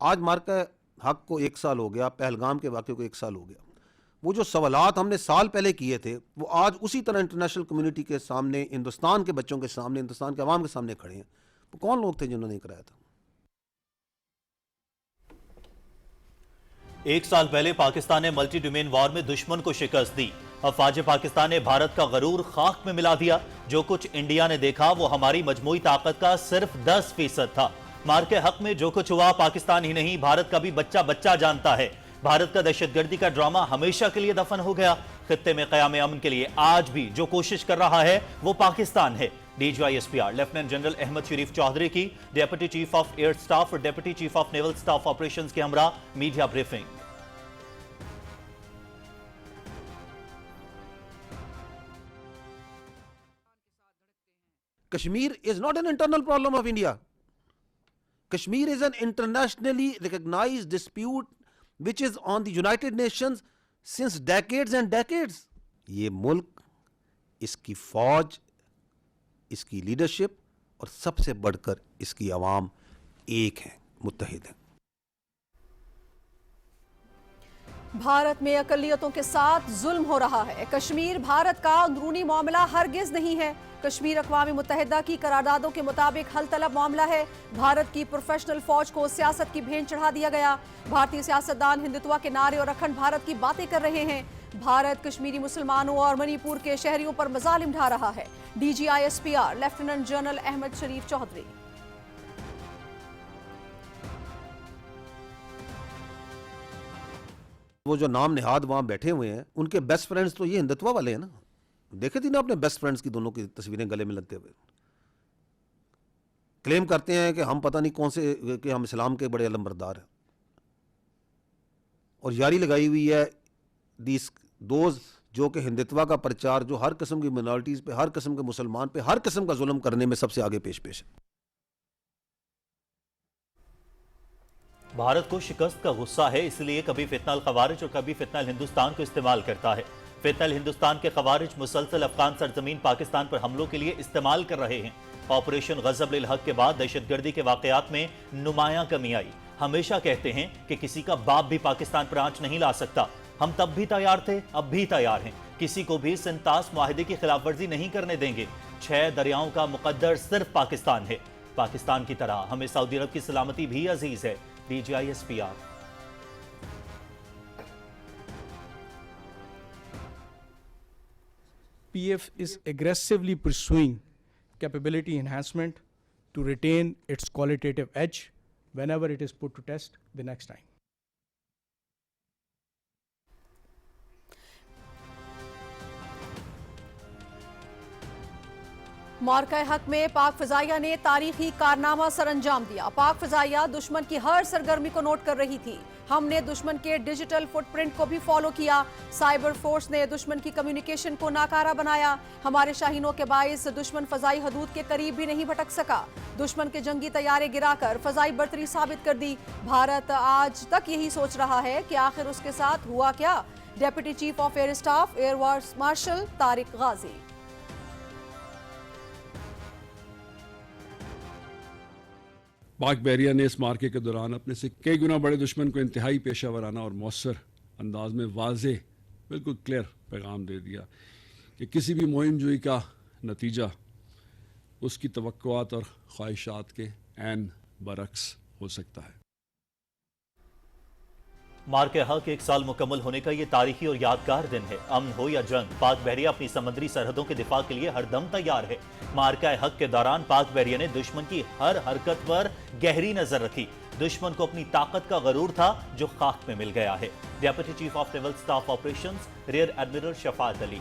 آج مارکہ حق کو 1 سال ہو گیا، پہلگام کے واقعے کو 1 سال ہو گیا. وہ جو سوالات ہم نے سال پہلے کیے تھے وہ آج اسی طرح انٹرنیشنل کمیونٹی کے سامنے، ہندوستان کے بچوں کے سامنے، ہندوستان کے عوام کے سامنے کھڑے ہیں. وہ کون لوگ تھے جنہوں نے کرایا تھا؟ 1 سال پہلے پاکستان نے ملٹی ڈومین وار میں دشمن کو شکست دی. افواج پاکستان نے بھارت کا غرور خاک میں ملا دیا. جو کچھ انڈیا نے دیکھا وہ ہماری مجموعی طاقت کا صرف 10% تھا. مارکے حق میں جو کچھ ہوا پاکستان ہی نہیں بھارت کا بھی بچہ بچہ جانتا ہے. بھارت کا دہشت گردی کا ڈرامہ ہمیشہ کے لیے دفن ہو گیا. خطے میں قیام امن کے لیے آج بھی جو کوشش کر رہا ہے وہ پاکستان ہے. D G I S P R lieutenant general Ahmed Sharif Chaudhry کی deputy chief of air staff اور deputy chief of naval staff operations کے ہمراہ media briefing. Kashmir is not an internal problem of India. Kashmir is an internationally recognized dispute which is on the United Nations since decades and decades. یہ ملک، اس کی فوج، اس کی leadership اور سب سے بڑھ کر اس کی عوام ایک ہیں، متحد ہیں. بھارت میں اقلیتوں کے ساتھ ظلم ہو رہا ہے. کشمیر بھارت کا اندرونی معاملہ ہرگز نہیں ہے. کشمیر اقوام متحدہ کی قراردادوں کے مطابق حل طلب معاملہ ہے. بھارت کی پروفیشنل فوج کو سیاست کی بھین چڑھا دیا گیا. بھارتی سیاستدان ہندوتوا کے نعرے اور اکھنڈ بھارت کی باتیں کر رہے ہیں. بھارت کشمیری مسلمانوں اور منی پور کے شہریوں پر مظالم ڈھا رہا ہے. D G I S P R lieutenant general Ahmed Sharif Chaudhry. وہ جو نام نہاد وہاں بیٹھے ہوئے ہیں ان کے بیسٹ فرینڈز تو یہ ہندوتوا والے ہیں نا. دیکھے تھی نا اپنے بیسٹ فرینڈز کی دونوں کی تصویریں گلے میں لگتے ہوئے. کلیم کرتے ہیں کہ ہم پتہ نہیں کون سے، کہ ہم اسلام کے بڑے علمبردار ہیں، اور یاری لگائی ہوئی ہے دوز جو کہ ہندوتوا کا پرچار، جو ہر قسم کی مائنورٹیز پہ، ہر قسم کے مسلمان پہ، ہر قسم کا ظلم کرنے میں سب سے آگے پیش ہے. بھارت کو شکست کا غصہ ہے، اس لیے کبھی فتنہ الخوارج اور کبھی فتنہ الہندوستان کو استعمال کرتا ہے. فتنہ الہندوستان کے خوارج مسلسل افغان سرزمین پاکستان پر حملوں کے لیے استعمال کر رہے ہیں. آپریشن غضب للحق کے بعد دہشت گردی کے واقعات میں نمایاں کمی آئی. ہمیشہ کہتے ہیں کہ کسی کا باپ بھی پاکستان پر آنچ نہیں لا سکتا. ہم تب بھی تیار تھے، اب بھی تیار ہیں. کسی کو بھی سنتاس معاہدے کی خلاف ورزی نہیں کرنے دیں گے. 6 دریاؤں کا مقدر صرف پاکستان ہے. پاکستان کی طرح ہمیں سعودی عرب کی سلامتی بھی عزیز ہے. D G I S P R. PF is aggressively pursuing capability enhancement to retain its qualitative edge whenever it is put to test the next time. مارکہ حق میں پاک فضائیہ نے تاریخی کارنامہ سر انجام دیا. پاک فضائیہ دشمن کی ہر سرگرمی کو نوٹ کر رہی تھی. ہم نے دشمن کے ڈیجیٹل فٹ پرنٹ کو بھی فالو کیا. سائبر فورس نے دشمن کی کمیونیکیشن کو ناکارہ بنایا. ہمارے شاہینوں کے باعث دشمن فضائی حدود کے قریب بھی نہیں بھٹک سکا. دشمن کے جنگی طیارے گرا کر فضائی برتری ثابت کر دی. بھارت آج تک یہی سوچ رہا ہے کہ آخر اس کے ساتھ ہوا کیا. Deputy chief of air staff air vice marshal Tariq Ghazi. پاک بحریہ نے اس مارکے کے دوران اپنے سے کئی گنا بڑے دشمن کو انتہائی پیشہ ورانہ اور مؤثر انداز میں واضح، بالکل کلیئر پیغام دے دیا کہ کسی بھی مہم جوئی کا نتیجہ اس کی توقعات اور خواہشات کے عین برعکس ہو سکتا ہے. مارکہ حق 1 سال مکمل ہونے کا یہ تاریخی اور یادگار دن ہے. امن ہو یا جنگ، پاک بحریہ اپنی سمندری سرحدوں کے دفاع کے لیے ہر دم تیار ہے. مارکہ حق کے دوران پاک بحریہ نے دشمن کی ہر حرکت پر گہری نظر رکھی. دشمن کو اپنی طاقت کا غرور تھا جو خاک میں مل گیا ہے. Deputy chief of naval staff operations rear admiral Shafaat Ali.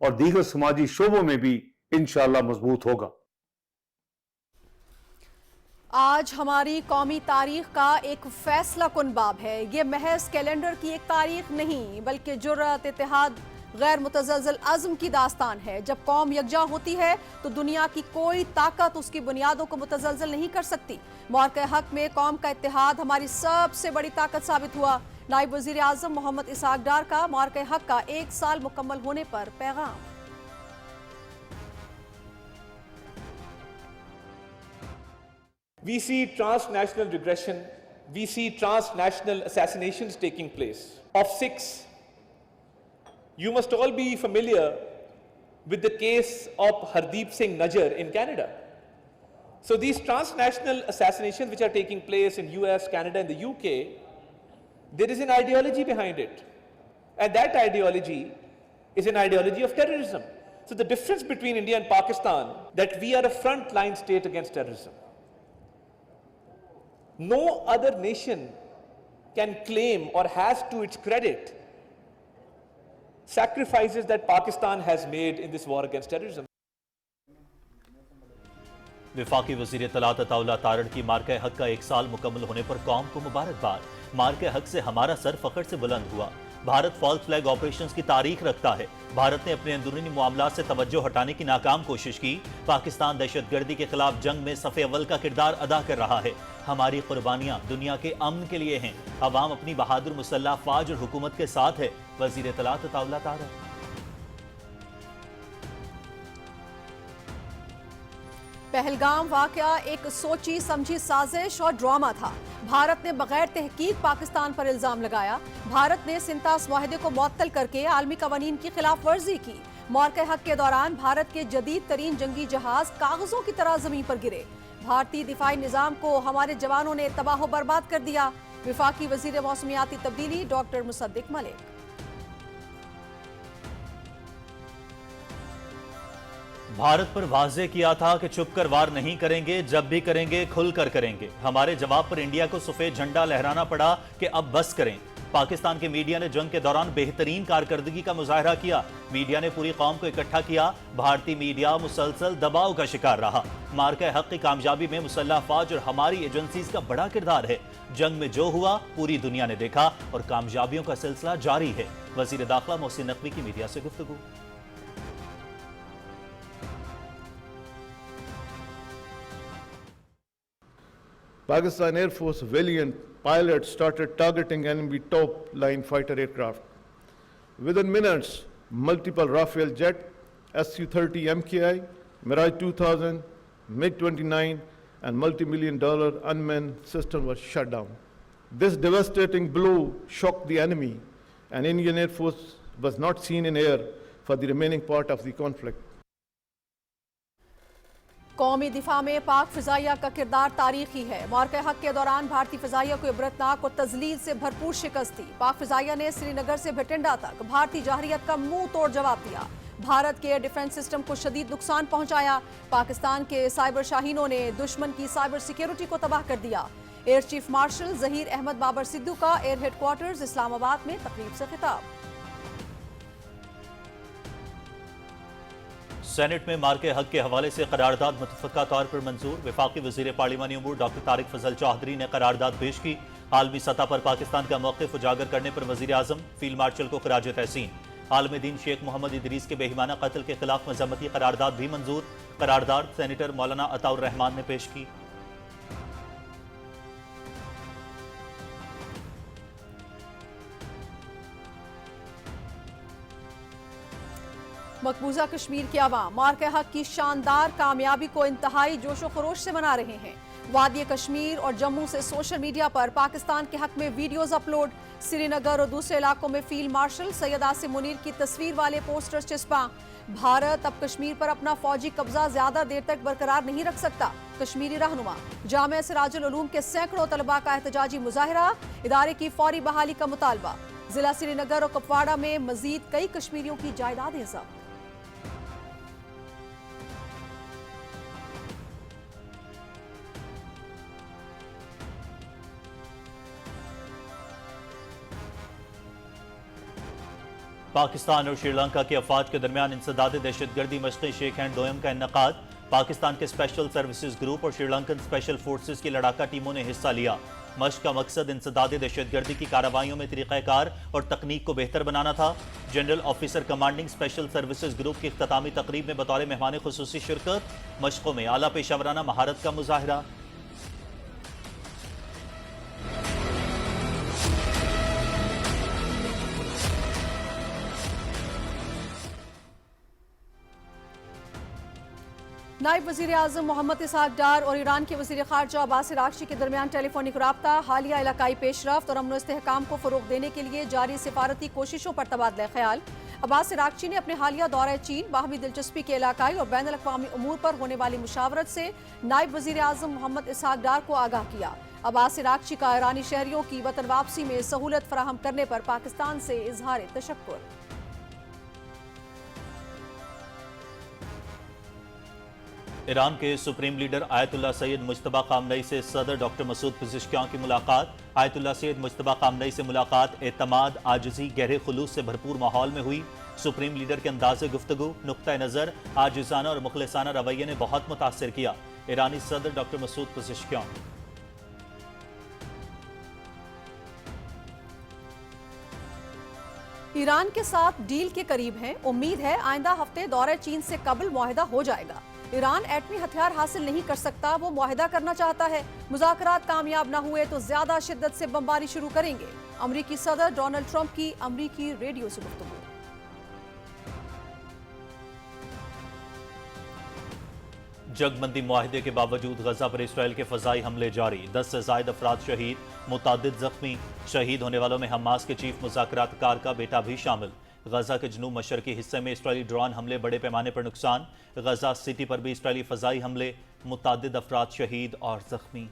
اور دیگر سماجی شعبوں میں بھی انشاءاللہ مضبوط ہوگا۔ آج ہماری قومی تاریخ کا ایک فیصلہ کن باب ہے۔ یہ محض کیلنڈر کی ایک تاریخ نہیں بلکہ جرأت، اتحاد، غیر متزلزل عزم کی داستان ہے۔ جب قوم یکجا ہوتی ہے تو دنیا کی کوئی طاقت اس کی بنیادوں کو متزلزل نہیں کر سکتی۔ معرکہ حق میں قوم کا اتحاد ہماری سب سے بڑی طاقت ثابت ہوا۔ نائب وزیر اعظم محمد اسحاق ڈار کا معرکہ حق کا 1 سال مکمل ہونے پر پیغام۔ We see transnational regression, we see transnational assassinations taking place. Of 6, you must all be familiar with the case of Hardeep Singh Najjar in Canada. So these transnational assassinations which are taking place in US, Canada and the UK, there is an ideology behind it. And that ideology is an ideology of terrorism. So the difference between India and Pakistan, that we are a front-line state against terrorism. No other nation can claim or has to its credit sacrifices that Pakistan has made in this war against terrorism. وفاقی وزیر اطلاعات عطا اللہ تارڑ کی معرکہ حق کا 1 سال مکمل ہونے پر قوم کو مبارکباد۔ معرکہ حق سے ہمارا سر فخر سے بلند ہوا۔ بھارت فالس فلیگ آپریشنز کی تاریخ رکھتا ہے۔ بھارت نے اپنے اندرونی معاملات سے توجہ ہٹانے کی ناکام کوشش کی۔ پاکستان دہشت گردی کے خلاف جنگ میں صف اول کا کردار ادا کر رہا ہے۔ ہماری قربانیاں دنیا کے امن کے لیے ہیں۔ عوام اپنی بہادر مسلح فوج اور حکومت کے ساتھ ہے۔ وزیر اطلاعات عطا اللہ تارڑ۔ پہلگام واقعہ ایک سوچی سمجھی سازش اور ڈرامہ تھا۔ بھارت نے بغیر تحقیق پاکستان پر الزام لگایا۔ بھارت نے سنتاس معاہدے کو معطل کر کے عالمی قوانین کی خلاف ورزی کی۔ معرکہ حق کے دوران بھارت کے جدید ترین جنگی جہاز کاغذوں کی طرح زمین پر گرے۔ بھارتی دفاعی نظام کو ہمارے جوانوں نے تباہ و برباد کر دیا۔ وفاقی وزیر موسمیاتی تبدیلی ڈاکٹر مصدق ملک۔ بھارت پر واضح کیا تھا کہ چھپ کر وار نہیں کریں گے، جب بھی کریں گے کھل کر کریں گے۔ ہمارے جواب پر انڈیا کو سفید جھنڈا لہرانا پڑا کہ اب بس کریں۔ پاکستان کے میڈیا نے جنگ کے دوران بہترین کارکردگی کا مظاہرہ کیا۔ میڈیا نے پوری قوم کو اکٹھا کیا۔ بھارتی میڈیا مسلسل دباؤ کا شکار رہا۔ معرکہ حق کی کامیابی میں مسلح فوج اور ہماری ایجنسیز کا بڑا کردار ہے۔ جنگ میں جو ہوا پوری دنیا نے دیکھا اور کامیابیوں کا سلسلہ جاری ہے۔ وزیر داخلہ محسن نقوی کی میڈیا سے گفتگو۔ Pakistan Air Force valiant pilots started targeting enemy top-line fighter aircraft. Within minutes, multiple Rafale jet, Su-30 MKI, Mirage 2000, MiG-29, and multi-million-dollar unmanned system was shut down. This devastating blow shocked the enemy, and Indian Air Force was not seen in air for the remaining part of the conflict. قومی دفاع میں پاک فضائیہ کا کردار تاریخی ہے۔ معرکہ حق کے دوران بھارتی فضائیہ کو عبرتناک اور تذلیل سے بھرپور شکست دی۔ پاک فضائیہ نے سری نگر سے بھٹنڈا تک بھارتی جارحیت کا منہ توڑ جواب دیا۔ بھارت کے ڈیفنس سسٹم کو شدید نقصان پہنچایا۔ پاکستان کے سائبر شاہینوں نے دشمن کی سائبر سیکیورٹی کو تباہ کر دیا۔ Air chief marshal Zaheer Ahmed Babar Sidhu کا ایئر ہیڈ کوارٹرز اسلام آباد میں تقریب سے خطاب۔ سینٹ میں معرکہ حق کے حوالے سے قرارداد متفقہ طور پر منظور۔ وفاقی وزیر پارلیمانی امور ڈاکٹر طارق فضل چودھری نے قرارداد پیش کی۔ عالمی سطح پر پاکستان کا موقف اجاگر کرنے پر وزیر اعظم فیلڈ مارشل کو خراج تحسین۔ عالم دین شیخ محمد ادریس کے بےایمانہ قتل کے خلاف مذمتی قرارداد بھی منظور۔ قرارداد سینیٹر مولانا عطا الرحمان نے پیش کی۔ مقبوضہ کشمیر کے عوام معرکہ حق کی شاندار کامیابی کو انتہائی جوش و خروش سے منا رہے ہیں۔ وادی کشمیر اور جموں سے سوشل میڈیا پر پاکستان کے حق میں ویڈیوز اپلوڈ۔ سری نگر اور دوسرے علاقوں میں فیلڈ مارشل سید عاصم منیر کی تصویر والے پوسٹرز چسپاں۔ بھارت اب کشمیر پر اپنا فوجی قبضہ زیادہ دیر تک برقرار نہیں رکھ سکتا۔ کشمیری رہنما۔ جامعہ سراج العلوم کے سینکڑوں طلباء کا احتجاجی مظاہرہ، ادارے کی فوری بحالی کا مطالبہ۔ ضلع سری نگر اور کپواڑہ میں مزید کئی کشمیریوں کی جائیدادیں ضبط۔ پاکستان اور سری لنکا کی افواج کے درمیان انسداد دہشت گردی مشقیں شیخ ہینڈ دوئم کا انعقاد. پاکستان کے اسپیشل سروسز گروپ اور سری لنکن اسپیشل فورسز کی لڑاکا ٹیموں نے حصہ لیا. مشق کا مقصد انسداد دہشت گردی کی کارروائیوں میں طریقہ کار اور تکنیک کو بہتر بنانا تھا. General officer commanding special services group کی اختتامی تقریب میں بطور مہمان خصوصی شرکت. مشقوں میں اعلیٰ پیشہ ورانہ مہارت کا مظاہرہ. نائب وزیر اعظم محمد اسحاق ڈار اور ایران کے وزیر خارجہ عباس عراقچی کے درمیان ٹیلی فونک رابطہ. حالیہ علاقائی پیش رفت اور امن و استحکام کو فروغ دینے کے لیے جاری سفارتی کوششوں پر تبادلہ خیال. عباس عراقچی نے اپنے حالیہ دورہ چین باہمی دلچسپی کے علاقائی اور بین الاقوامی امور پر ہونے والی مشاورت سے نائب وزیر اعظم محمد اسحاق ڈار کو آگاہ کیا. عباس عراقچی کا ایرانی شہریوں کی وطن واپسی میں سہولت فراہم کرنے پر پاکستان سے اظہار تشکر. ایران کے سپریم لیڈر آیت اللہ سید مجتبی خامنئی سے صدر ڈاکٹر مسعود پزشکیان کی ملاقات. آیت اللہ سید مجتبی خامنئی سے ملاقات اعتماد، عاجزی، گہرے خلوص سے بھرپور ماحول میں ہوئی. سپریم لیڈر کے انداز گفتگو، نقطہ نظر، عاجزانہ اور مخلصانہ رویے نے بہت متاثر کیا. ایرانی صدر ڈاکٹر مسعود پزشکیان. ایران کے ساتھ ڈیل کے قریب ہیں. امید ہے آئندہ ہفتے دورہ چین سے قبل معاہدہ ہو جائے گا. ایران ایٹمی ہتھیار حاصل نہیں کر سکتا، وہ معاہدہ کرنا چاہتا ہے. مذاکرات کامیاب نہ ہوئے تو زیادہ شدت سے بمباری شروع کریں گے. امریکی صدر ڈونلڈ ٹرمپ کی امریکی ریڈیو سے گفتگو. جنگ بندی معاہدے کے باوجود غزہ پر اسرائیل کے فضائی حملے جاری. 10 سے زائد افراد شہید، متعدد زخمی. شہید ہونے والوں میں حماس کے چیف مذاکرات کار کا بیٹا بھی شامل. غزہ کے جنوب مشرقی حصے میں اسرائیلی ڈرون حملے، بڑے پیمانے پر نقصان. غزہ سٹی پر بھی اسرائیلی فضائی حملے، متعدد افراد شہید اور زخمی.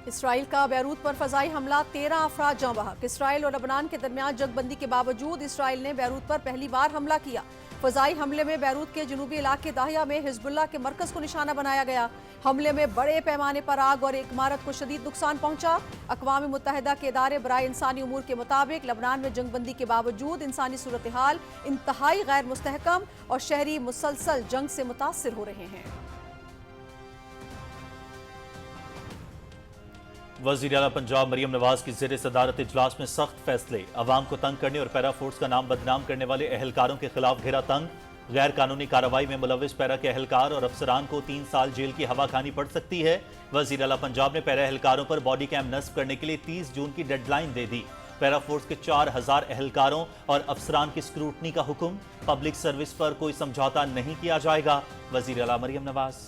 اسرائیل کا بیروت پر فضائی حملہ، 13 افراد جاں بحق. اسرائیل اور لبنان کے درمیان جنگ بندی کے باوجود اسرائیل نے بیروت پر پہلی بار حملہ کیا. فضائی حملے میں بیروت کے جنوبی علاقے داہیہ میں حزب اللہ کے مرکز کو نشانہ بنایا گیا. حملے میں بڑے پیمانے پر آگ اور ایک عمارت کو شدید نقصان پہنچا. اقوام متحدہ کے ادارے برائے انسانی امور کے مطابق لبنان میں جنگ بندی کے باوجود انسانی صورتحال انتہائی غیر مستحکم اور شہری مسلسل جنگ سے متاثر ہو رہے ہیں. وزیر اعلیٰ پنجاب مریم نواز کی زیر صدارت اجلاس میں سخت فیصلے. عوام کو تنگ کرنے اور پیرا فورس کا نام بدنام کرنے والے اہلکاروں کے خلاف گھیرا تنگ. غیر قانونی کارروائی میں ملوث پیرا کے اہلکار اور افسران کو 3 سال جیل کی ہوا کھانی پڑ سکتی ہے. وزیر اعلیٰ پنجاب نے پیرا اہلکاروں پر باڈی کیم نصب کرنے کے لیے 30 جون کی ڈیڈ لائن دے دی. پیرا فورس کے 4000 اہلکاروں اور افسران کی سکروٹنی کا حکم. پبلک سروس پر کوئی سمجھوتہ نہیں کیا جائے گا. وزیر اعلیٰ مریم نواز.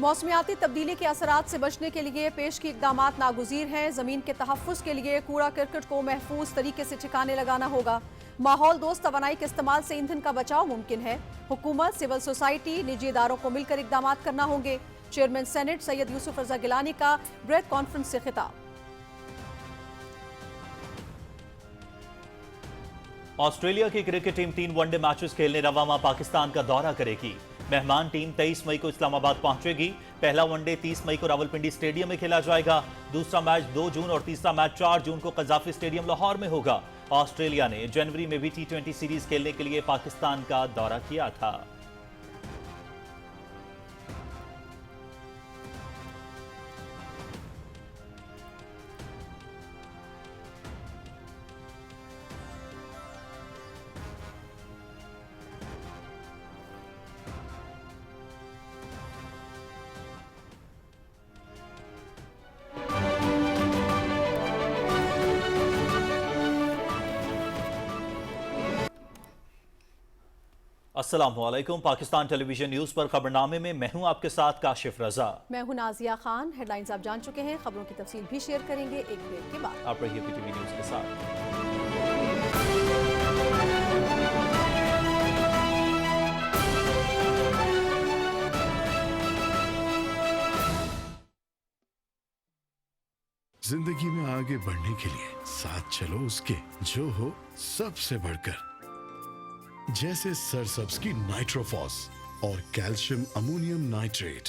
موسمیاتی تبدیلی کے اثرات سے بچنے کے لیے پیش کی اقدامات ناگزیر ہیں. زمین کے تحفظ کے لیے کوڑا کرکٹ کو محفوظ طریقے سے ٹھکانے لگانا ہوگا. ماحول دوست توانائی کے استعمال سے ایندھن کا بچاؤ ممکن ہے. حکومت، سول سوسائٹی، نجی اداروں کو مل کر اقدامات کرنا ہوں گے. چیئرمین سینٹ سید یوسف رضا گیلانی کا بریتھ کانفرنس سے خطاب. آسٹریلیا کی cricket team 3 one day matches کھیلنے رواں پاکستان کا دورہ کرے گی. مہمان ٹیم 23 مئی کو اسلام آباد پہنچے گی. پہلا ون ڈے 30 مئی کو راولپنڈی اسٹیڈیم میں کھیلا جائے گا. دوسرا میچ 2 جون اور تیسرا میچ 4 جون کو قذافی اسٹیڈیم لاہور میں ہوگا. آسٹریلیا نے جنوری میں بھی T20 سیریز کھیلنے کے لیے پاکستان کا دورہ کیا تھا. السلام علیکم. پاکستان ٹیلی ویژن نیوز پر خبرنامے میں میں ہوں آپ کے ساتھ کاشف رضا. میں ہوں نازیہ خان. ہیڈ لائنز آپ جان چکے ہیں، خبروں کی تفصیل بھی شیئر کریں گے ایک بریک کے بعد. آپ رہیے PTV نیوز کے ساتھ. زندگی میں آگے بڑھنے کے لیے ساتھ چلو اس کے، جو ہو سب سے بڑھ کر، جیسے سرسبز کی نائٹروفاس اور calcium ammonium nitrate.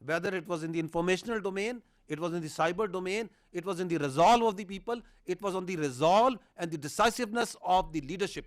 whether it was in the informational domain, it was in the cyber domain, it was in the resolve of the people, it was on the resolve and the decisiveness of the leadership.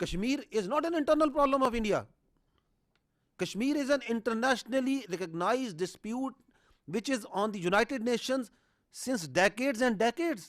Kashmir is not an internal problem of India. Kashmir is an internationally recognized dispute which is on the United Nations since decades and decades.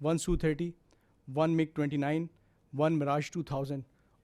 1 Su-30, 1 MiG-29, 1 Mirage 2000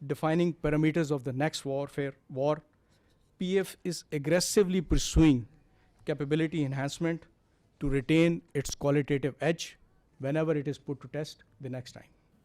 defining parameters of the next war, PF is aggressively pursuing capability enhancement to retain its qualitative edge whenever it is put to test the next time.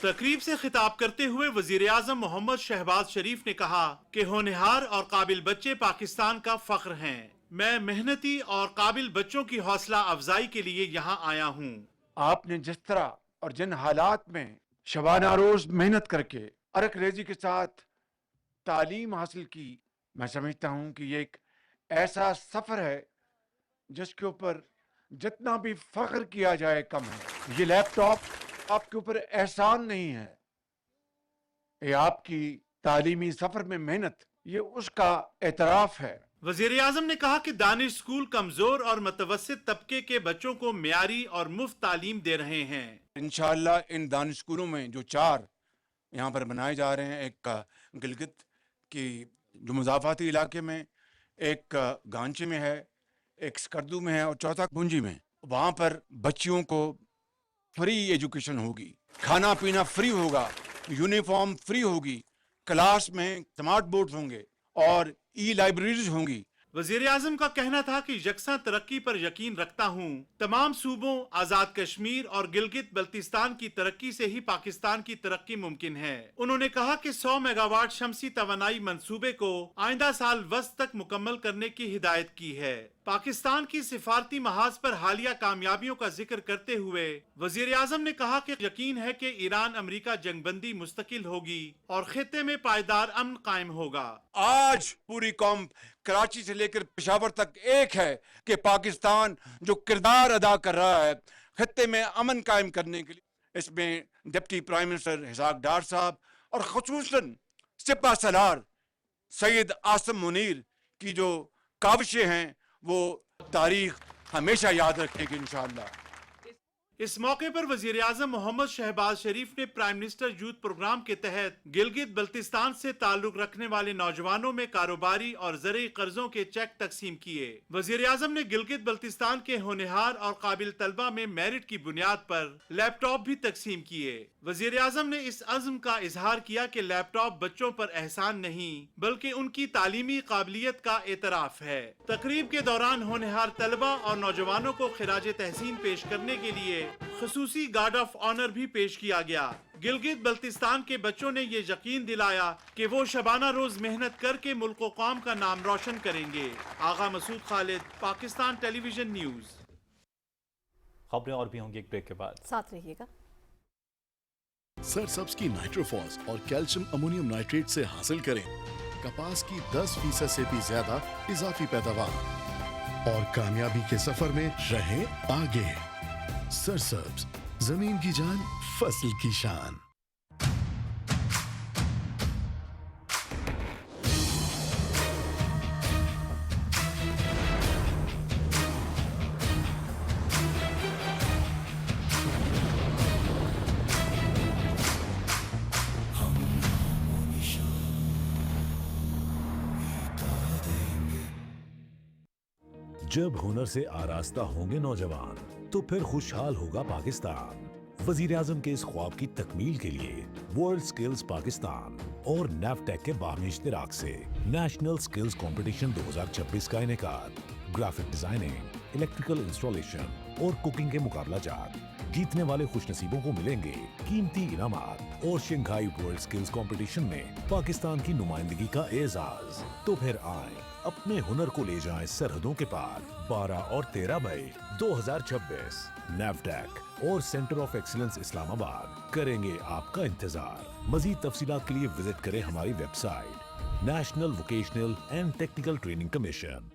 تقریب سے خطاب کرتے ہوئے وزیر اعظم محمد شہباز شریف نے کہا کہ ہونہار اور قابل بچے پاکستان کا فخر ہیں. میں محنتی اور قابل بچوں کی حوصلہ افزائی کے لیے یہاں آیا ہوں. آپ نے جس طرح اور جن حالات میں شبانہ روز محنت کر کے ارک ریزی کے ساتھ تعلیم حاصل کی، میں سمجھتا ہوں کہ یہ ایک ایسا سفر ہے جس کے اوپر جتنا بھی فخر کیا جائے کم ہے. یہ لیپ ٹاپ آپ کے اوپر احسان نہیں ہے، یہ آپ کی تعلیمی سفر میں محنت، یہ اس کا اعتراف ہے. وزیر اعظم نے کہا کہ دانش اسکول کمزور اور متوسط طبقے کے بچوں کو معیاری اور مفت تعلیم دے رہے ہیں. انشاءاللہ ان دانش اسکولوں میں جو 4 یہاں پر بنائے جا رہے ہیں، ایک گلگت کی جو مضافاتی علاقے میں، ایک گانچے میں ہے، ایک سکردو میں ہے اور چوتھا کنجی میں، وہاں پر بچیوں کو فری ایجوکیشن ہوگی، کھانا پینا فری ہوگا، یونیفارم فری ہوگی، کلاس میں سمارٹ بورڈز ہوں گے اور ای لائبریریز ہوں گی. وزیر اعظم کا کہنا تھا کہ یکساں ترقی پر یقین رکھتا ہوں. تمام صوبوں، آزاد کشمیر اور گلگت بلتستان کی ترقی سے ہی پاکستان کی ترقی ممکن ہے. انہوں نے کہا کہ 100 میگا واٹ شمسی توانائی منصوبے کو آئندہ سال وسط تک مکمل کرنے کی ہدایت کی ہے. پاکستان کی سفارتی محاذ پر حالیہ کامیابیوں کا ذکر کرتے ہوئے وزیر اعظم نے کہا کہ یقین ہے کہ ایران امریکہ جنگ بندی مستقل ہوگی اور خطے میں پائیدار امن قائم ہوگا. آج پوری قوم کراچی سے لے کر پشاور تک ایک ہے کہ پاکستان جو کردار ادا کر رہا ہے خطے میں امن قائم کرنے کے لیے، اس میں deputy prime minister Ishaq Dar صاحب اور خصوصاً سپہ سالار سید عاصم منیر کی جو کاوشیں ہیں وہ تاریخ ہمیشہ یاد رکھے گی انشاءاللہ. اس موقع پر وزیر اعظم محمد شہباز شریف نے پرائم منسٹر یوتھ پروگرام کے تحت گلگت بلتستان سے تعلق رکھنے والے نوجوانوں میں کاروباری اور زرعی قرضوں کے چیک تقسیم کیے. وزیر اعظم نے گلگت بلتستان کے ہونہار اور قابل طلبہ میں میرٹ کی بنیاد پر لیپ ٹاپ بھی تقسیم کیے. وزیر اعظم نے اس عزم کا اظہار کیا کہ لیپ ٹاپ بچوں پر احسان نہیں بلکہ ان کی تعلیمی قابلیت کا اعتراف ہے. تقریب کے دوران ہونہار طلبہ اور نوجوانوں کو خراج تحسین پیش کرنے کے لیے خصوصی گارڈ آف آنر بھی پیش کیا گیا. گلگت بلتستان کے بچوں نے یہ یقین دلایا کہ وہ شبانہ روز محنت کر کے ملک و قوم کا نام روشن کریں گے. آغا مسعود خالد، پاکستان ٹیلی ویژن نیوز. خبریں اور بھی ہوں گی ایک بریک کے بعد، ساتھ رہیے گا. سرسبز کی نائٹروفاس اور کیلشیم امونیم نائٹریٹ سے حاصل کریں کپاس کی 10% سے بھی زیادہ اضافی پیداوار اور کامیابی کے سفر میں رہیں آگے. سرسبز، زمین کی جان، فصل کی شان. جب ہنر سے آراستہ ہوں گے نوجوان تو پھر خوشحال ہوگا پاکستان. وزیر اعظم کے اس خواب کی تکمیل کے لیے ورلڈ سکلز پاکستان اور نیفٹیک کے باہمی اشتراک سے نیشنل سکلز کمپٹیشن 2026 کا انعقاد. گرافک ڈیزائننگ، الیکٹریکل انسٹالیشن اور کوکنگ کے مقابلہ جات. جیتنے والے خوش نصیبوں کو ملیں گے قیمتی انعامات اور شنگھائی ورلڈ سکلز کمپٹیشن میں پاکستان کی نمائندگی کا اعزاز. تو پھر آئیں، اپنے ہنر کو لے جائیں سرحدوں کے پار. 12 اور 13 مئی 2026 نیفٹیک اور سینٹر آف ایکسلنس اسلام آباد کریں گے آپ کا انتظار. مزید تفصیلات کے لیے وزٹ کریں ہماری website national vocational and technical training commission.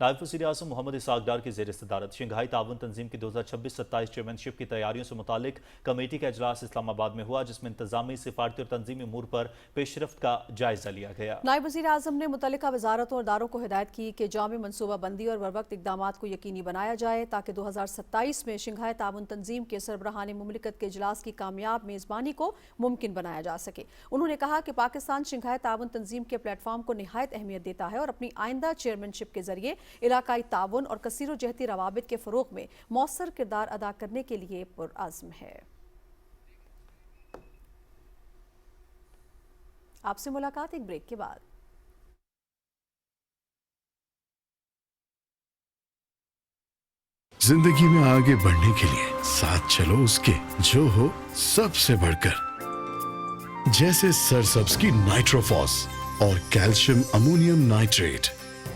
نائب وزیر اعظم محمد اسحاق ڈار کی زیر صدارت شنگھائی تعاون تنظیم کی 2026-27 چیئرمین شپ کی تیاریوں سے متعلق کمیٹی کا اجلاس اسلام آباد میں ہوا، جس میں انتظامی، سفارتی اور تنظیمی امور پر پیش رفت کا جائزہ لیا گیا۔ نائب وزیر اعظم نے متعلقہ وزارتوں اور اداروں کو ہدایت کی کہ جامع منصوبہ بندی اور بروقت اقدامات کو یقینی بنایا جائے تاکہ 2027 میں شنگھائی تعاون تنظیم کے سربراہان مملکت کے اجلاس کی کامیاب میزبانی کو ممکن بنایا جا سکے۔ انہوں نے کہا کہ پاکستان شنگھائی تعاون تنظیم کے پلیٹ فارم کو نہایت اہمیت دیتا ہے اور اپنی آئندہ چیئرمین شپ کے ذریعے علاقائی تعاون اور کثیر و جہتی روابط کے فروغ میں مؤثر کردار ادا کرنے کے لیے پرعزم ہے۔ آپ سے ملاقات ایک بریک کے بعد۔ زندگی میں آگے بڑھنے کے لیے ساتھ چلو اس کے، جو ہو سب سے بڑھ کر، جیسے سرسبز کی نائٹروفوس اور کیلشیم امونیم نائٹریٹ۔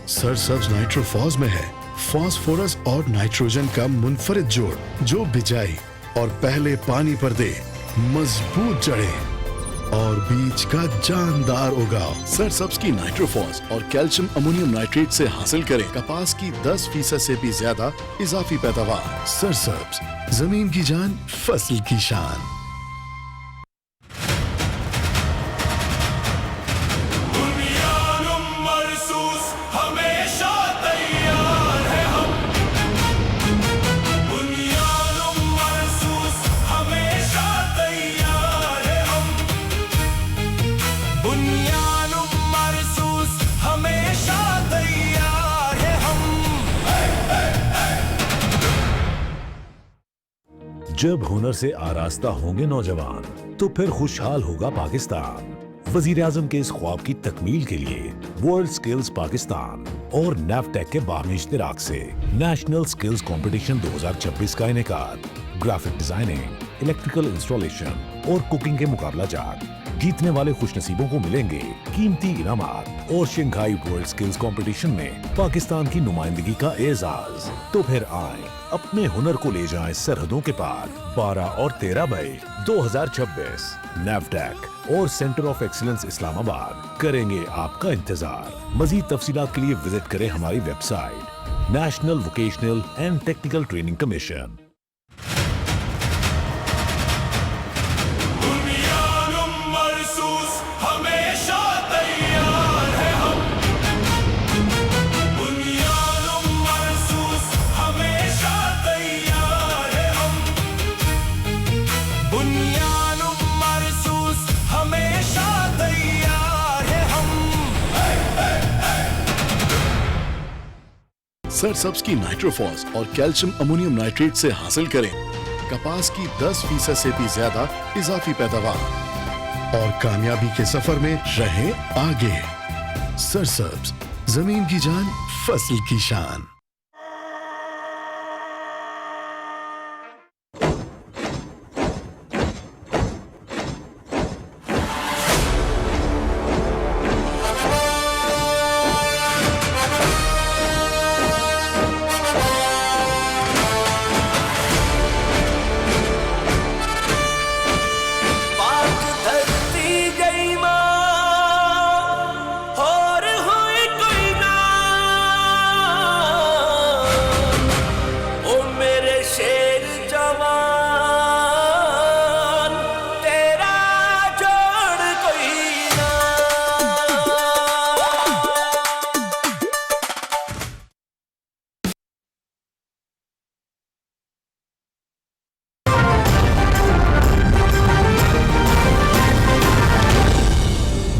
سرسبز نائٹروفوس میں ہے فاسفورس اور نائٹروجن کا منفرد جوڑ جو بجائی اور پہلے پانی پر دے مضبوط جڑیں اور بیج کا جاندار اگاؤ۔ سرسبز کی نائٹروفوس اور کیلشیم امونیم نائٹریٹ سے حاصل کریں کپاس کی 10% سے بھی زیادہ اضافی پیداوار۔ سرسبز، زمین کی جان، فصل کی شان۔ جب ہنر سے آراستہ ہوں گے نوجوان تو پھر خوشحال ہوگا پاکستان۔ وزیر اعظم کے اس خواب کی تکمیل کے لیے ورلڈ سکلز پاکستان اور نیفٹیک کے باہمی اشتراک سے نیشنل سکلز کمپٹیشن 2026 کا انعقاد۔ گرافک ڈیزائننگ، الیکٹریکل انسٹالیشن اور کوکنگ کے مقابلہ جات۔ جیتنے والے خوش نصیبوں کو ملیں گے قیمتی انعامات اور شنگھائی ورلڈ سکلز کمپٹیشن میں پاکستان کی نمائندگی کا اعزاز۔ تو پھر آئیں، اپنے ہنر کو لے جائیں سرحدوں کے پار۔ 12 اور 13 مئی 2026 نیفٹیک اور سینٹر آف ایکسلنس اسلام آباد کریں گے آپ کا انتظار۔ مزید تفصیلات کے لیے وزٹ کریں ہماری website national vocational and technical training commission. سرسبز کی نائٹروفوس اور کیلشیم امونیم نائٹریٹ سے حاصل کریں کپاس کی 10% سے بھی زیادہ اضافی پیداوار اور کامیابی کے سفر میں رہیں آگے۔ سرسبز، زمین کی جان، فصل کی شان۔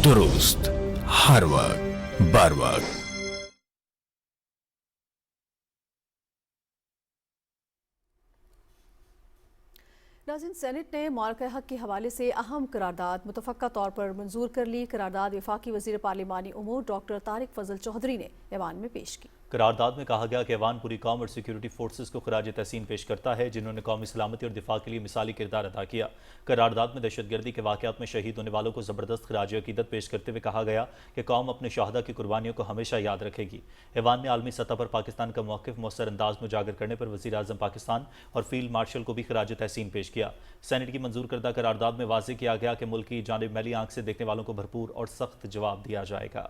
درست، ہر وقت، بر وقت۔ ناظرین، سینٹ نے مارکہ حق کے حوالے سے اہم قرارداد متفقہ طور پر منظور کر لی۔ قرارداد وفاقی وزیر پارلیمانی امور ڈاکٹر طارق فضل چودھری نے ایوان میں پیش کی۔ قرارداد میں کہا گیا کہ ایوان پوری قوم اور سیکیورٹی فورسز کو خراج تحسین پیش کرتا ہے جنہوں نے قومی سلامتی اور دفاع کے لیے مثالی کردار ادا کیا۔ قرارداد میں دہشت گردی کے واقعات میں شہید ہونے والوں کو زبردست خراج عقیدت پیش کرتے ہوئے کہا گیا کہ قوم اپنے شہداء کی قربانیوں کو ہمیشہ یاد رکھے گی۔ ایوان نے عالمی سطح پر پاکستان کا موقف مؤثر انداز میں اجاگر کرنے پر وزیر اعظم پاکستان اور فیلڈ مارشل کو بھی خراج تحسین پیش کیا۔ سینٹ کی منظور کردہ قرارداد میں واضح کیا گیا کہ ملک کی جانب میلی آنکھ سے دیکھنے والوں کو بھرپور اور سخت جواب دیا جائے گا۔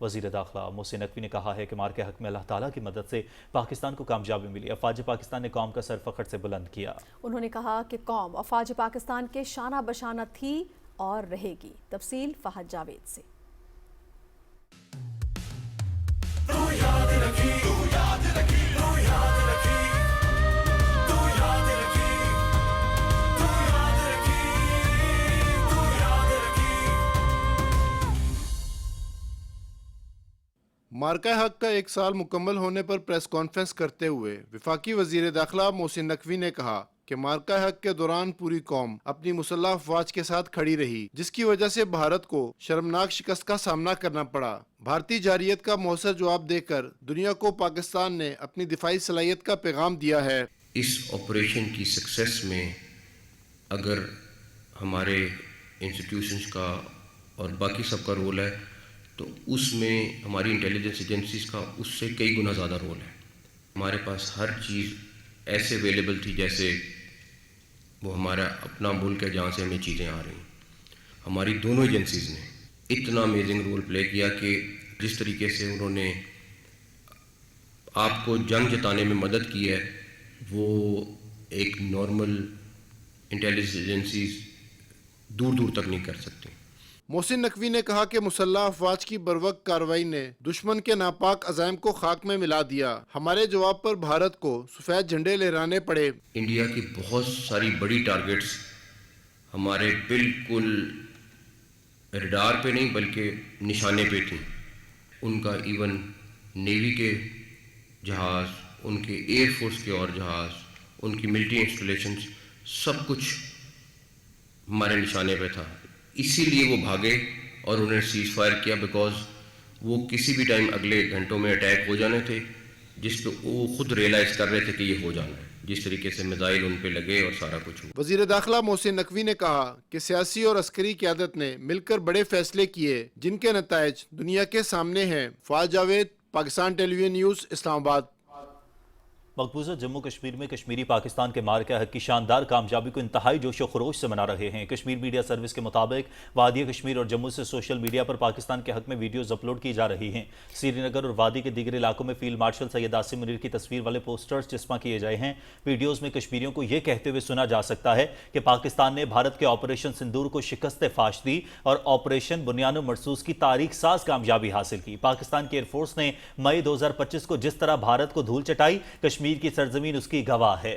وزیر داخلہ محسن نقوی نے کہا ہے کہ مارکے حق میں اللہ تعالیٰ کی مدد سے پاکستان کو کامیابی ملی. افواج پاکستان نے قوم کا سر فخر سے بلند کیا. انہوں نے کہا کہ قوم افواج پاکستان کے شانہ بشانہ تھی اور رہے گی. تفصیل فہد جاوید سے. مارکہ حق کا 1 سال مکمل ہونے پر پریس کانفرنس کرتے ہوئے وفاقی وزیر داخلہ محسن نقوی نے کہا کہ مارکہ حق کے دوران پوری قوم اپنی مسلح افواج کے ساتھ کھڑی رہی، جس کی وجہ سے بھارت کو شرمناک شکست کا سامنا کرنا پڑا. بھارتی جارحیت کا مؤثر جواب دے کر دنیا کو پاکستان نے اپنی دفاعی صلاحیت کا پیغام دیا ہے. اس آپریشن کی سکسیس میں اگر ہمارے انسٹیٹیوشنز کا اور باقی سب کا رول ہے تو اس میں ہماری انٹیلیجنس ایجنسیز کا اس سے کئی گنا زیادہ رول ہے. ہمارے پاس ہر چیز ایسے اویلیبل تھی جیسے وہ ہمارا اپنا ملک ہے جہاں سے ہمیں چیزیں آ رہی ہیں. ہماری دونوں ایجنسیز نے اتنا امیزنگ رول پلے کیا کہ جس طریقے سے انہوں نے آپ کو جنگ جتانے میں مدد کی ہے وہ ایک نارمل انٹیلیجنس ایجنسیز دور دور تک نہیں کر سکتی. محسن نقوی نے کہا کہ مسلح افواج کی بروقت کارروائی نے دشمن کے ناپاک عزائم کو خاک میں ملا دیا. ہمارے جواب پر بھارت کو سفید جھنڈے لہرانے پڑے. انڈیا کی بہت ساری بڑی ٹارگٹس ہمارے بالکل ریڈار پہ نہیں بلکہ نشانے پہ تھیں. ان کا ایون نیوی کے جہاز، ان کے ایئر فورس کے اور جہاز، ان کی ملٹری انسٹالیشنز سب کچھ ہمارے نشانے پہ تھا. اسی لیے وہ بھاگے اور انہیں سیز فائر کیا بیکاز وہ کسی بھی ٹائم اگلے گھنٹوں میں اٹیک ہو جانے تھے، جس پہ وہ خود ریئلائز کر رہے تھے کہ یہ ہو جانا ہے. جس طریقے سے میزائل ان پہ لگے اور سارا کچھ ہوا. وزیر داخلہ محسن نقوی نے کہا کہ سیاسی اور عسکری قیادت نے مل کر بڑے فیصلے کیے جن کے نتائج دنیا کے سامنے ہیں. فہد جاوید، پاکستان ٹیلی ویژن نیوز، اسلام آباد. مقبوضہ جموں کشمیر میں کشمیری پاکستان کے مارکہ حق کی شاندار کامیابی کو انتہائی جوش و خروش سے منا رہے ہیں. کشمیر میڈیا سروس کے مطابق وادی کشمیر اور جموں سے سوشل میڈیا پر پاکستان کے حق میں ویڈیوز اپلوڈ کی جا رہی ہیں. سری نگر اور وادی کے دیگر علاقوں میں فیلڈ مارشل سید عاصم منیر کی تصویر والے پوسٹرز چسپاں کیے جائے ہیں. ویڈیوز میں کشمیریوں کو یہ کہتے ہوئے سنا جا سکتا ہے کہ پاکستان نے بھارت کے آپریشن سندور کو شکست فاش دی اور آپریشن بنیان و مرصوص کی تاریخ ساز کامیابی حاصل کی. پاکستان کی ایئر فورس نے مئی 2025 کو جس طرح بھارت کو دھول چٹائی، کشمیر کی سرزمین کی گواہ ہے.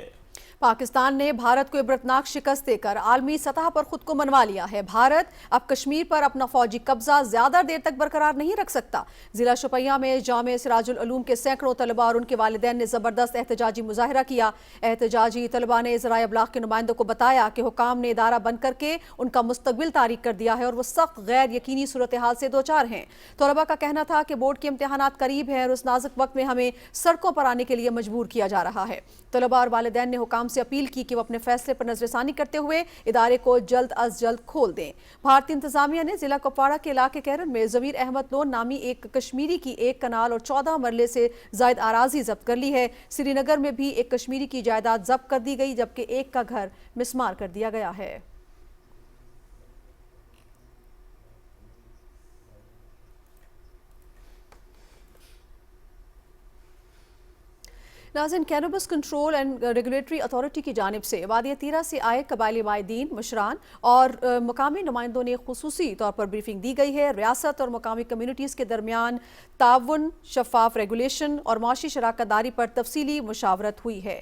پاکستان نے بھارت کو عبرتناک شکست دے کر عالمی سطح پر خود کو منوا لیا ہے. بھارت اب کشمیر پر اپنا فوجی قبضہ زیادہ دیر تک برقرار نہیں رکھ سکتا. ضلع شوپیاں میں جامعہ سراج العلوم کے سینکڑوں طلباء اور ان کے والدین نے زبردست احتجاجی مظاہرہ کیا. احتجاجی طلباء نے ذرائع ابلاغ کے نمائندوں کو بتایا کہ حکام نے ادارہ بند کر کے ان کا مستقبل تاریک کر دیا ہے اور وہ سخت غیر یقینی صورتحال سے دوچار ہیں. طلباء کا کہنا تھا کہ بورڈ کے امتحانات قریب ہیں اور اس نازک وقت میں ہمیں سڑکوں پر آنے کے لیے مجبور کیا جا رہا ہے. طلباء اور والدین نے حکام سے اپیل کی کہ وہ اپنے فیصلے پر نظر ثانی کرتے ہوئے ادارے کو جلد از جلد کھول دیں. بھارتی انتظامیہ نے ضلع کپواڑہ کے علاقے کیرن میں ضمیر احمد لون نامی ایک کشمیری کی 1 کنال اور 14 مرلے سے زائد اراضی ضبط کر لی ہے. سری نگر میں بھی ایک کشمیری کی جائیداد ضبط کر دی گئی جبکہ ایک کا گھر مسمار کر دیا گیا ہے. ناظرین، کینوبس کنٹرول اینڈ ریگولیٹری اتھارٹی کی جانب سے وادی تیرہ سے آئے قبائلی مائدین، مشران اور مقامی نمائندوں نے خصوصی طور پر بریفنگ دی گئی ہے. ریاست اور مقامی کمیونٹیز کے درمیان تعاون، شفاف ریگولیشن اور معاشی شراکت داری پر تفصیلی مشاورت ہوئی ہے.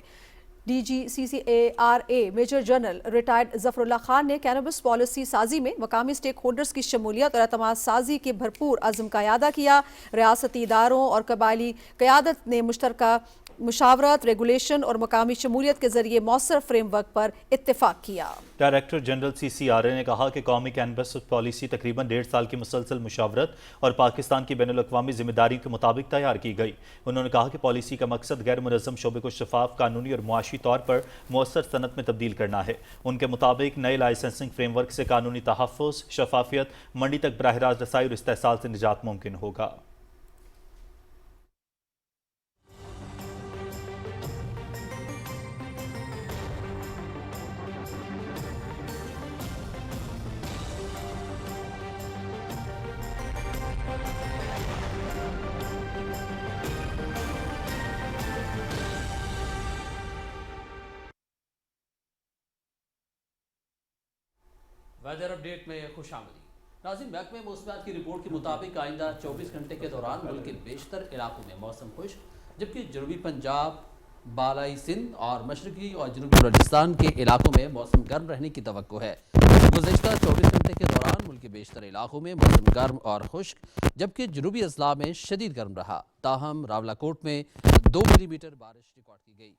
DGCCARA میجر جنرل ریٹائرڈ ظفر اللہ خان نے کینوبس پالیسی سازی میں مقامی سٹیک ہولڈرز کی شمولیت اور اعتماد سازی کے بھرپور عزم کا اعادہ کیا. ریاستی اداروں اور قبائلی قیادت نے مشترکہ مشاورت، ریگولیشن اور مقامی شمولیت کے ذریعے مؤثر فریم ورک پر اتفاق کیا. ڈائریکٹر جنرل CCRA نے کہا کہ قومی کینوبس پالیسی تقریباً 1.5 سال کی مسلسل مشاورت اور پاکستان کی بین الاقوامی ذمہ داریوں کے مطابق تیار کی گئی. انہوں نے کہا کہ پالیسی کا مقصد غیر منظم شعبے کو شفاف، قانونی اور معاشی طور پر مؤثر صنعت میں تبدیل کرنا ہے. ان کے مطابق نئے لائسنسنگ فریم ورک سے قانونی تحفظ، شفافیت، منڈی تک براہ راست رسائی اور استحصال سے نجات ممکن ہوگا. ویدر اپ ڈیٹ میں خوش آمدید ناظرین. محکمہ موسمیات کی رپورٹ کے مطابق آئندہ 24 گھنٹے کے دوران ملک کے بیشتر علاقوں میں موسم خشک، جبکہ جنوبی پنجاب، بالائی سندھ اور مشرقی اور جنوبی بلوچستان کے علاقوں میں موسم گرم رہنے کی توقع ہے. گزشتہ 24 گھنٹے کے دوران ملک کے بیشتر علاقوں میں موسم گرم اور خشک، جبکہ جنوبی اضلاع میں شدید گرم رہا. تاہم راولاکوٹ میں 2 ملی میٹر بارش ریکارڈ کی گئی.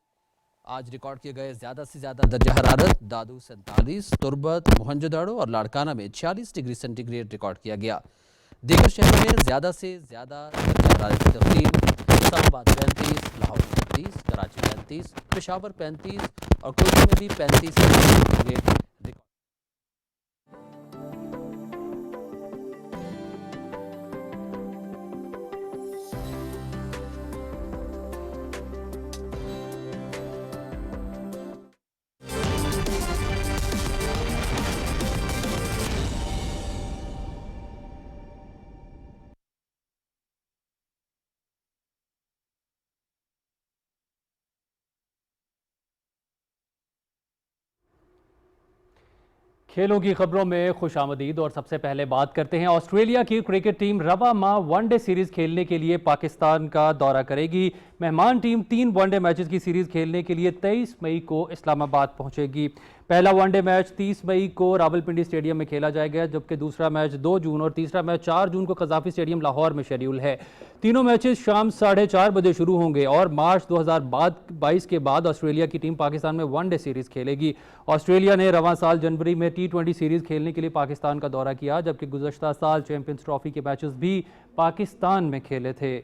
آج ریکارڈ کیے گئے زیادہ سے زیادہ درجہ حرارت دادو 47، تربت، موہنجو داڑو اور لاڑکانہ میں 46 ڈگری سینٹی گریڈ ریکارڈ کیا گیا. دیگر شہروں میں زیادہ سے زیادہ درجہ حرارت کی تقسیم اسلام آباد 35، لاہور 35، کراچی 35، پشاور 35 اور کوئٹہ میں بھی 35 سینٹی گریڈ. کھیلوں کی خبروں میں خوش آمدید. اور سب سے پہلے بات کرتے ہیں آسٹریلیا کی کرکٹ ٹیم رواں ماہ ون ڈے سیریز کھیلنے کے لیے پاکستان کا دورہ کرے گی. مہمان ٹیم 3 ون ڈے میچز کی سیریز کھیلنے کے لیے 23 مئی کو اسلام آباد پہنچے گی. پہلا ون ڈے میچ 30 مئی کو راولپنڈی اسٹیڈیم میں کھیلا جائے گا، جبکہ دوسرا میچ 2 جون اور تیسرا میچ 4 جون کو قذافی اسٹیڈیم لاہور میں شیڈیول ہے. تینوں میچز شام 4:30 بجے شروع ہوں گے اور مارچ 2022 کے بعد آسٹریلیا کی ٹیم پاکستان میں ون ڈے سیریز کھیلے گی. آسٹریلیا نے رواں سال جنوری میں T20 سیریز کھیلنے کے لیے پاکستان کا دورہ کیا، جبکہ گزشتہ سال چیمپئنز ٹرافی کے میچز بھی پاکستان میں کھیلے تھے.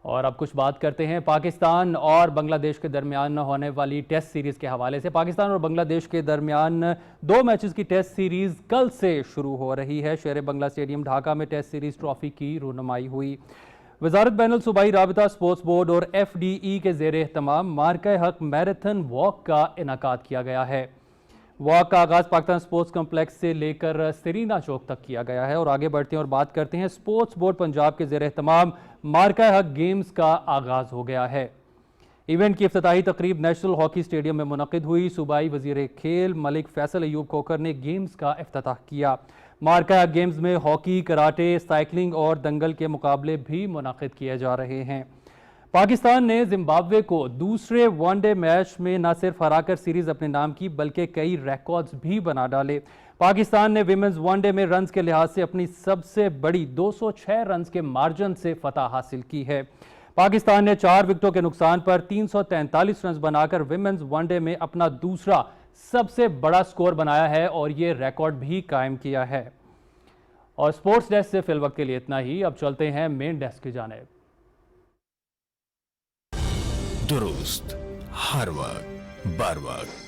اور اب کچھ بات کرتے ہیں پاکستان اور بنگلہ دیش کے درمیان ہونے والی ٹیسٹ سیریز کے حوالے سے. پاکستان اور بنگلہ دیش کے درمیان 2 میچز کی ٹیسٹ سیریز کل سے شروع ہو رہی ہے. شیر بنگلہ اسٹیڈیم ڈھاکہ میں ٹیسٹ سیریز ٹرافی کی رونمائی ہوئی. وزارت بین الصوبائی رابطہ اسپورٹس بورڈ اور FDE کے زیر اہتمام مارکہ حق میراتھن واک کا انعقاد کیا گیا ہے. واک کا آغاز پاکستان اسپورٹس کمپلیکس سے لے کر سرینا چوک تک کیا گیا ہے. اور آگے بڑھتے ہیں اور بات کرتے ہیں اسپورٹس بورڈ پنجاب کے زیر اہتمام مارکہ حق گیمز کا آغاز ہو گیا ہے. ایونٹ کی افتتاحی تقریب نیشنل ہاکی اسٹیڈیم میں منعقد ہوئی. صوبائی وزیر کھیل ملک فیصل ایوب کھوکھر نے گیمز کا افتتاح کیا. مارکہ حق گیمز میں ہاکی، کراٹے، سائیکلنگ اور دنگل کے مقابلے بھی منعقد کیے جا رہے ہیں. پاکستان نے زمبابوے کو دوسرے ون ڈے میچ میں نہ صرف ہرا کر سیریز اپنے نام کی بلکہ کئی ریکارڈز بھی بنا ڈالے. پاکستان نے ویمنز ون ڈے میں رنز کے لحاظ سے اپنی سب سے بڑی 206 رنز کے مارجن سے فتح حاصل کی ہے. پاکستان نے 4 وکٹوں کے نقصان پر 343 رنز بنا کر ویمنز ون ڈے میں اپنا دوسرا سب سے بڑا سکور بنایا ہے اور یہ ریکارڈ بھی قائم کیا ہے. اور سپورٹس ڈیسک سے فی الوقت کے لیے اتنا ہی. اب چلتے ہیں مین ڈیسک کی جانب. درست ہر وقت بر وقت